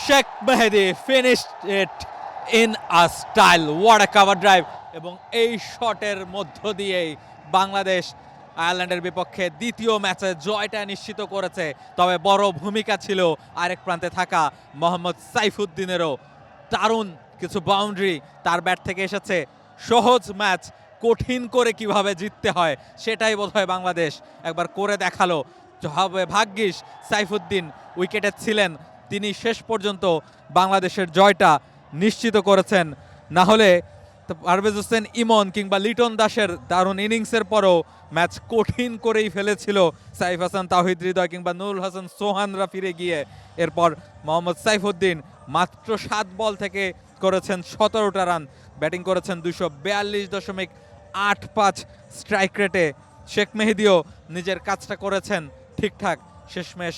Sheikh Mehedi finished it in a style. What a cover drive! এবং এই শটের মধ্য দিয়েই বাংলাদেশ আয়ারল্যান্ডের বিপক্ষে দ্বিতীয় ম্যাচে জয়টা নিশ্চিত করেছে। তবে বড় ভূমিকা ছিল আরেক প্রান্তে থাকা মোহাম্মদ সাইফুদ্দিনেরও। দারুণ কিছু বাউন্ডারি তার ব্যাট থেকে এসেছে। সহজ ম্যাচ কঠিন করে কিভাবে জিততে হয় সেটাই বোধহয় বাংলাদেশ একবার করে দেখালো। হবে ভাগ্যিস সাইফুদ্দিন উইকেটে ছিলেন, তিনি শেষ পর্যন্ত বাংলাদেশের জয়টা নিশ্চিত করেছেন। না হলে পারভেজ হোসেন ইমন কিংবা লিটন দাসের দারুণ ইনিংসের পরও ম্যাচ কঠিন করেই ফেলেছিল সাইফ হাসান, তাওহিদ হৃদয় কিংবা নুরুল হাসান সোহানরা ফিরে গিয়ে। এরপর মোহাম্মদ সাইফুদ্দিন মাত্র 7 বল থেকে করেছেন 17টা রান, ব্যাটিং করেছেন 242.85 স্ট্রাইক রেটে। শেখ মেহেদীও নিজের কাজটা করেছেন ঠিকঠাক, শেষমেশ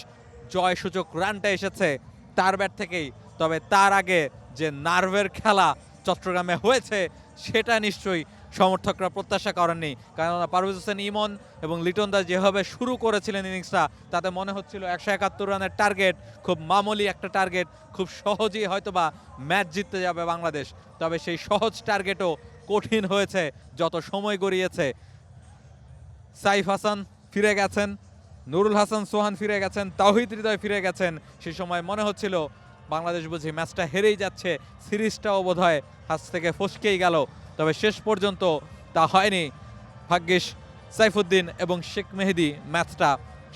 জয়সূচক রানটা এসেছে তার ব্যাট থেকেই। তবে তার আগে যে নার্ভের খেলা চট্টগ্রামে হয়েছে সেটা নিশ্চয়ই সমর্থকরা প্রত্যাশা করেননি, কারণ পারভেজ হোসেন ইমন এবং লিটন দাস যেভাবে শুরু করেছিলেন ইনিংসটা, তাতে মনে হচ্ছিল 171 রানের টার্গেট খুব মামুলি একটা টার্গেট, খুব সহজেই হয়তোবা ম্যাচ জিততে যাবে বাংলাদেশ। তবে সেই সহজ টার্গেটও কঠিন হয়েছে যত সময় গড়িয়েছে। সাইফ হাসান ফিরে গেছেন, নুরুল হাসান সোহান ফিরে গেছেন, তাওহিদ হৃদয় ফিরে গেছেন। সেই সময় মনে হচ্ছিল বাংলাদেশ বুঝি ম্যাচটা হেরেই যাচ্ছে, সিরিজটাও বোধহয় হাত থেকে ফসকেই গেল। তবে শেষ পর্যন্ত তা হয়নি। ভাগ্যিস সাইফুদ্দিন এবং শেখ মেহেদী ম্যাচটা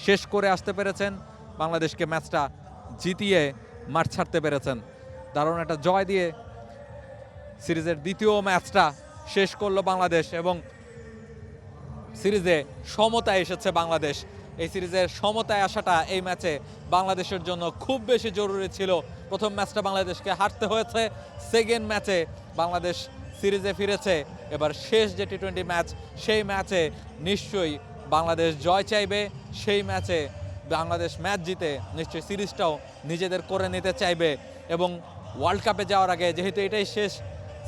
শেষ করে আসতে পেরেছেন, বাংলাদেশকে ম্যাচটা জিতিয়ে মাঠ ছাড়তে পেরেছেন। দারুণ একটা জয় দিয়ে সিরিজের দ্বিতীয় ম্যাচটা শেষ করলো বাংলাদেশ এবং সিরিজে সমতায় এসেছে বাংলাদেশ। এই সিরিজের সমতায় আসাটা এই ম্যাচে বাংলাদেশের জন্য খুব বেশি জরুরি ছিল। প্রথম ম্যাচটা বাংলাদেশকে হারতে হয়েছে, সেকেন্ড ম্যাচে বাংলাদেশ সিরিজে ফিরেছে। এবার শেষ যে টি-20 ম্যাচ, সেই ম্যাচে নিশ্চয়ই বাংলাদেশ জয় চাইবে। সেই ম্যাচে বাংলাদেশ ম্যাচ জিতে নিশ্চয়ই সিরিজটাও নিজেদের করে নিতে চাইবে। এবং ওয়ার্ল্ড কাপে যাওয়ার আগে যেহেতু এটাই শেষ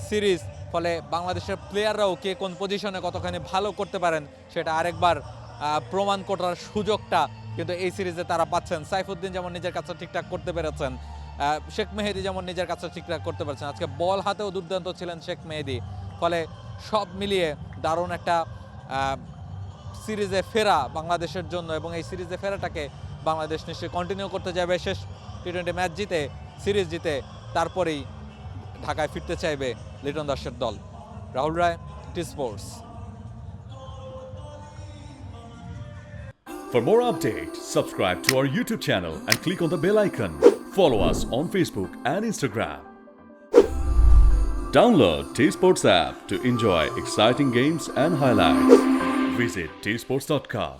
সিরিজ, ফলে বাংলাদেশের প্লেয়াররাও কে কোন পজিশনে কতখানি ভালো করতে পারেন সেটা আরেকবার প্রমাণ করার সুযোগটা কিন্তু এই সিরিজে তারা পাচ্ছেন। সাইফুদ্দিন যেমন নিজের কাজটা ঠিকঠাক করতে পেরেছেন, শেখ মেহেদী যেমন নিজের কাজটা ঠিকঠাক করতে পারছেন, আজকে বল হাতেও দুর্দান্ত ছিলেন শেখ মেহেদী। ফলে সব মিলিয়ে দারুণ একটা সিরিজে ফেরা বাংলাদেশের জন্য, এবং এই সিরিজে ফেরাটাকে বাংলাদেশ নিশ্চয়ই কন্টিনিউ করতে যাবে। শেষ টি-20 ম্যাচ জিতে, সিরিজ জিতে তারপরেই ঢাকায় ফিরতে চাইবে লিটন দাসের দল। রাহুল রায়, T Sports. For more updates, subscribe to our YouTube channel and click on the bell icon. Follow us on Facebook and Instagram. Download T-Sports app to enjoy exciting games and highlights. Visit tsports.com.